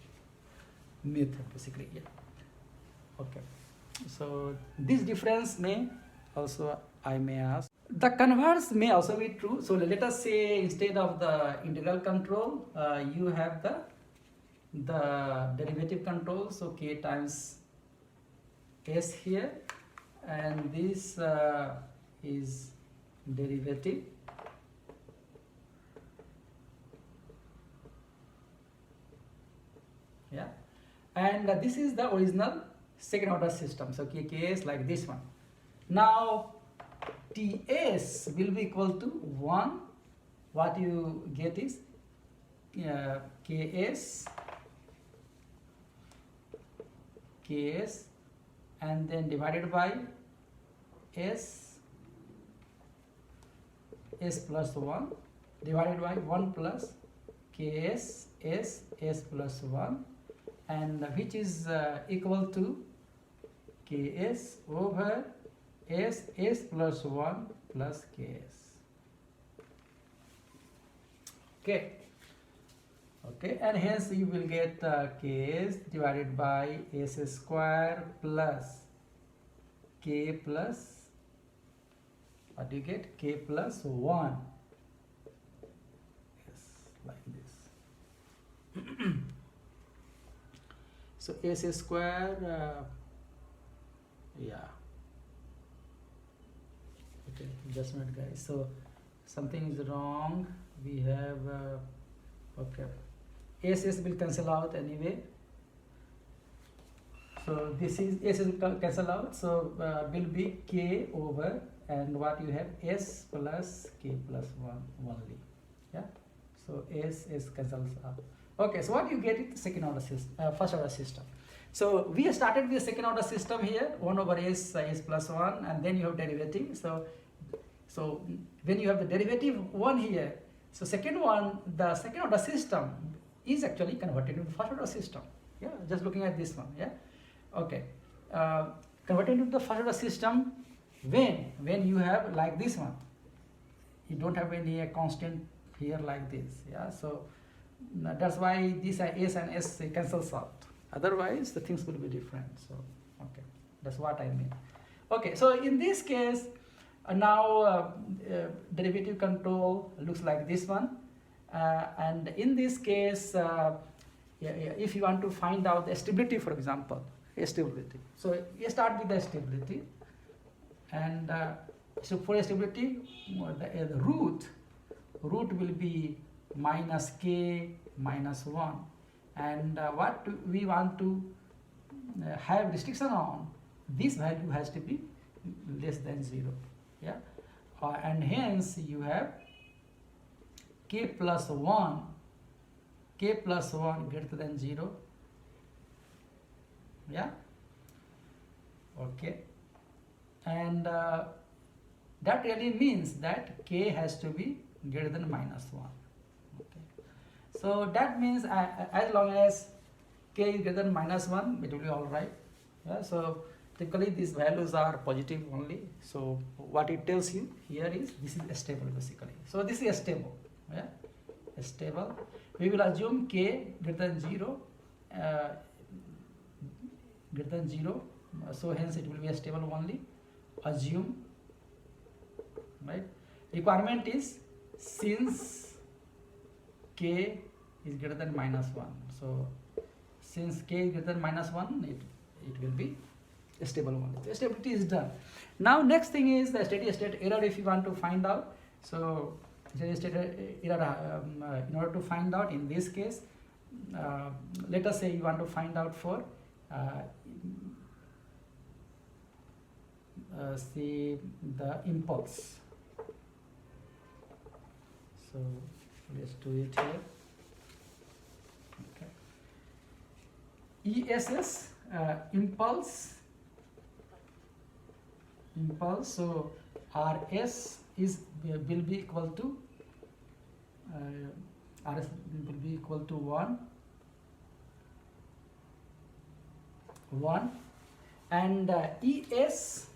method basically. Yeah. Okay. So this difference may also, I may ask. The converse may also be true. So let us say instead of the integral control, you have the derivative control. So k times s here, and this is derivative. Yeah, and this is the original second order system. So ks like this one. Now ts will be equal to 1. What you get is ks and then divided by s plus 1 divided by 1 plus ks s plus 1, and which is equal to ks over s plus 1 plus ks. Okay, and hence you will get ks divided by s square plus k plus, what do you get? K plus 1. Yes, like this. So s square, yeah. Okay, just a minute guys. So something is wrong. We have, okay. S will cancel out anyway. So this is S will cancel out. So will be k over, and what you have s plus k plus 1 only. Yeah. So s cancels out. Okay. So what you get is second order system, first order system. So we started with second order system here, 1 over s plus 1, and then you have derivative. So when you have the derivative 1 here, so second one, the second order system is actually converted into first order system. Yeah, just looking at this one. Yeah, okay. Converted into the first order system when you have like this one, you don't have any constant here like this. Yeah, so that's why these are s and s cancels out. Otherwise, the things will be different. So okay, that's what I mean. Okay, so in this case, now derivative control looks like this one. And in this case, if you want to find out the stability, for example, stability. So you start with the stability, and so for stability, the root will be minus k minus 1, and what we want to have restriction on, this value has to be less than 0. Yeah, and hence you have k plus 1 greater than 0. Yeah, okay, and that really means that k has to be greater than minus 1. Okay, so that means as long as k is greater than minus 1, it will be all right. Yeah, so typically these values are positive only. So what it tells you here is this is stable basically. So this is stable. Yeah, stable. We will assume k greater than 0, so hence it will be stable only. Assume, right? Requirement is since k is greater than -1. So since k is greater than -1, it will be stable only. The stability is done. Now next thing is the steady state error. If you want to find out, so steady state error, in order to find out in this case, let us say you want to find out for see the impulse. So let's do it here. Okay. ESS, impulse. So RS will be equal to RS will be equal to 1, and ES.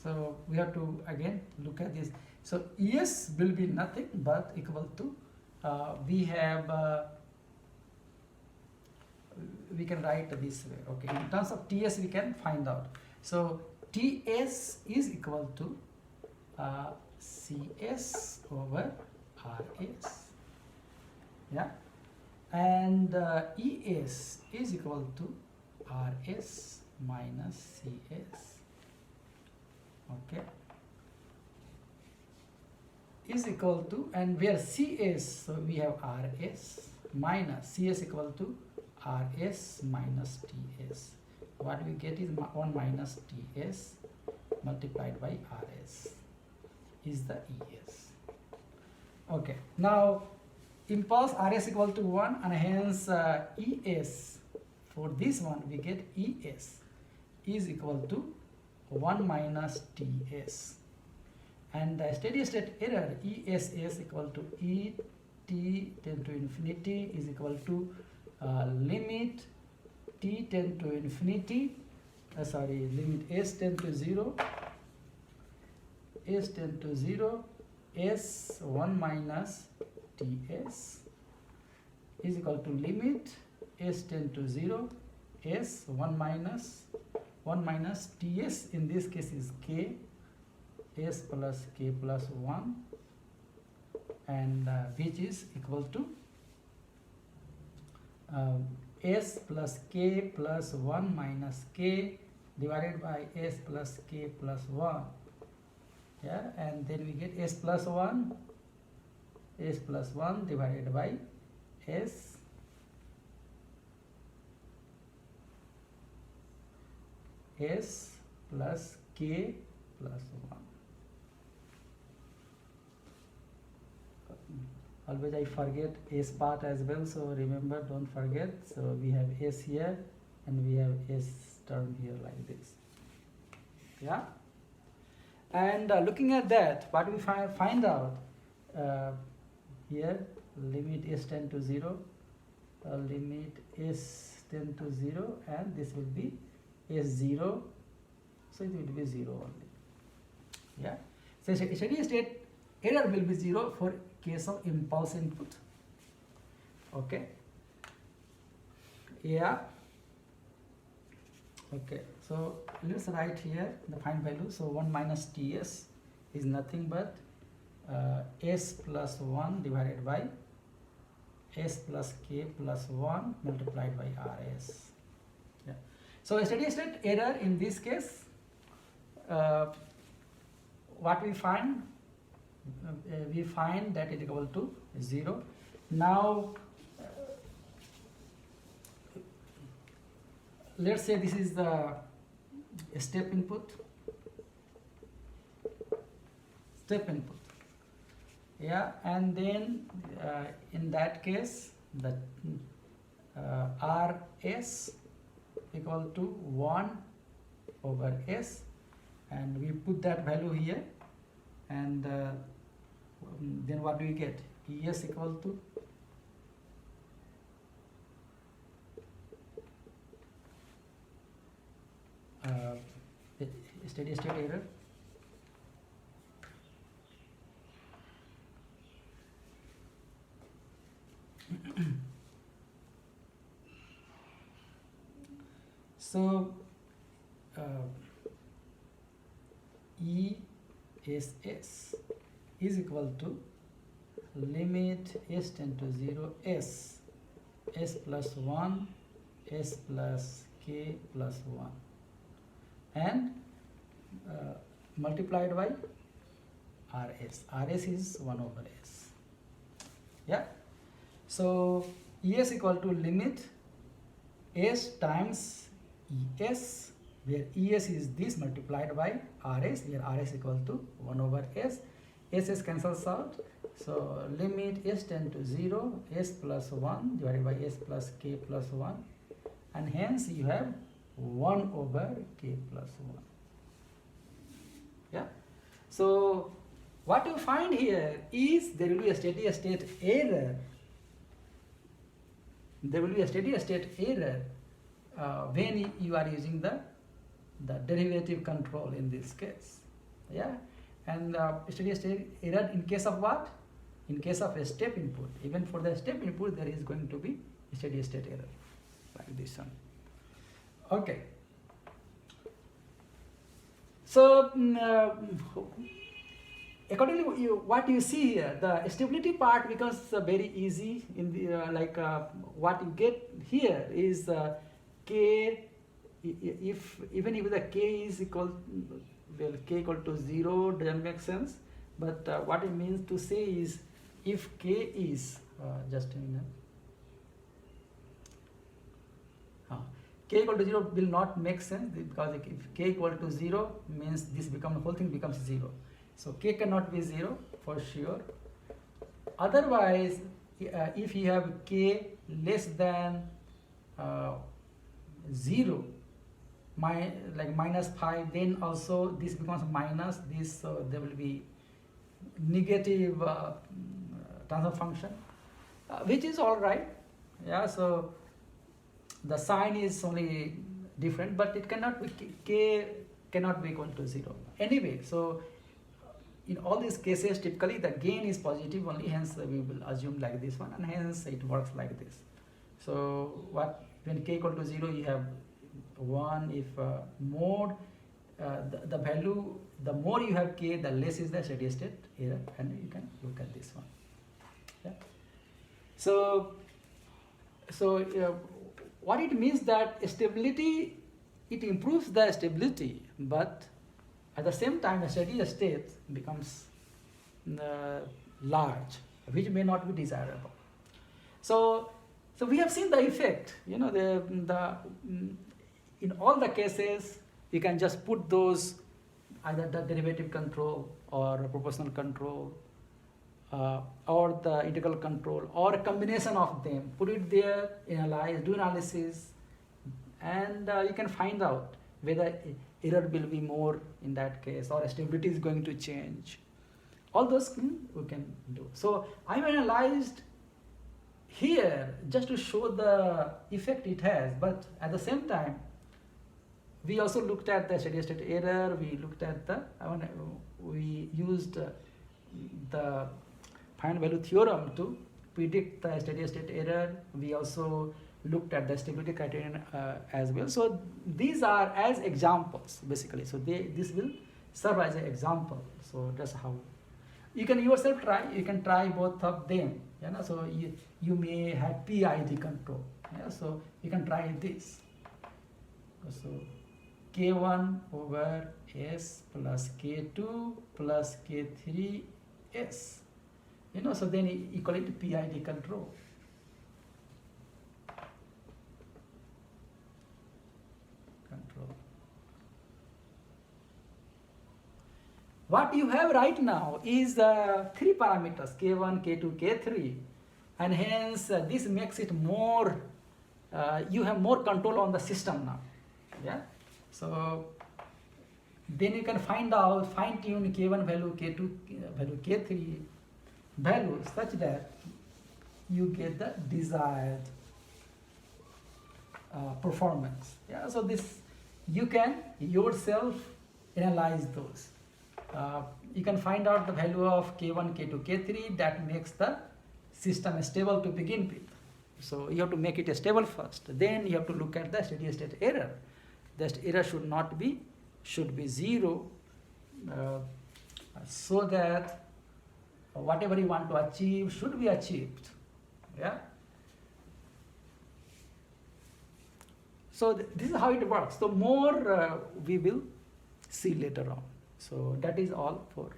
So we have to again look at this. So ES will be nothing but equal to we can write this way. Okay, in terms of TS we can find out. So TS is equal to CS over RS. Yeah, and ES is equal to RS minus CS. Okay, is equal to, and where CS, so we have RS minus CS equal to RS minus TS. What we get is 1 minus TS multiplied by RS is the ES. Okay, now impulse RS equal to 1, and hence ES, for this one we get ES is equal to 1 minus TS, and the steady state error ESS equal to E t tend to infinity is equal to limit t tend to infinity, limit s tend to 0, s tend to 0, s 1 minus ts is equal to limit s tend to 0, s 1 minus ts, in this case is k, s plus k plus 1, and which is equal to s plus k plus 1 minus k divided by s plus k plus 1. Yeah, and then we get s plus 1 divided by s plus k plus 1. Always I forget s part as well, so remember, don't forget. So we have s here and we have s term here like this. Yeah, and looking at that, what we find out here, limit s tend to 0, limit s tend to 0, and this will be s0, so it will be 0 only. Yeah, so steady state error will be 0 for case of impulse input. Okay, yeah, okay, so let's write here the find value. So 1 minus ts is nothing but s plus 1 divided by s plus k plus 1 multiplied by rs. Yeah, so steady state error in this case, what we find that it is equal to 0. Now let's say this is the step input, yeah, and then in that case the rs equal to 1 over s, and we put that value here, and then what do we get? Es equal to steady state error so ESS is equal to limit s tend to 0 s plus 1 s plus k plus 1 and multiplied by rs. Rs is 1 over s. Yeah. So es equal to limit s times es, where es is this multiplied by rs, where rs equal to 1 over s. S cancels out. So limit s tend to 0, s plus 1 divided by s plus k plus 1, and hence you have 1 over k plus 1. Yeah. So what you find here is there will be a steady state error. There will be a steady state error when you are using the derivative control in this case. Yeah. And steady state error in case of what? In case of a step input. Even for the step input there is going to be a steady state error like this one. Okay. So accordingly, what you see here, the stability part becomes very easy. In the what you get here is k. Even if the k is equal, well, k equal to 0 doesn't make sense. But what it means to say is, if k is just a minute. K equal to 0 will not make sense, because if k equal to 0 means the whole thing becomes 0. So k cannot be 0 for sure. Otherwise, if you have k less than 0, like minus 5, then also this becomes minus this, so there will be negative transfer function, which is all right. Yeah, so the sign is only different, but it cannot be, k cannot be equal to 0 anyway. So in all these cases, typically the gain is positive only, hence we will assume like this one, and hence it works like this. So when k equal to 0, you have 1. If mode the value, the more you have k, the less is the steady state error, and you can look at this one. Yeah. So what it means that stability, it improves the stability, but at the same time a steady state becomes large, which may not be desirable. So we have seen the effect. You know, in all the cases, you can just put those, either the derivative control or proportional control or the integral control, or a combination of them. Put it there, analyze, do analysis, and you can find out whether error will be more in that case, or stability is going to change. All those things we can do. So I've analyzed here just to show the effect it has, but at the same time, we also looked at the steady state error. We looked at we used the final value theorem to predict the steady state error. We also looked at the stability criterion as well. So these are as examples basically. So this will serve as an example. So that's how you can yourself try. You can try both of them. You know, so you may have PID control. Yeah, so you can try this. So k1 over s plus k2 plus k3 s. You know, so then equal it to PID control. What you have right now is 3 parameters, k1, k2, k3, and hence this makes it more, you have more control on the system now. Yeah. So then you can fine tune k1 value, k2 value, k3 value, such that you get the desired performance. Yeah. So this you can yourself analyze those. You can find out the value of k1, k2, k3 that makes the system stable to begin with. So you have to make it stable first. Then you have to look at the steady state error. The error should be 0, so that whatever you want to achieve should be achieved. Yeah. So this is how it works. So more we will see later on. So that is all for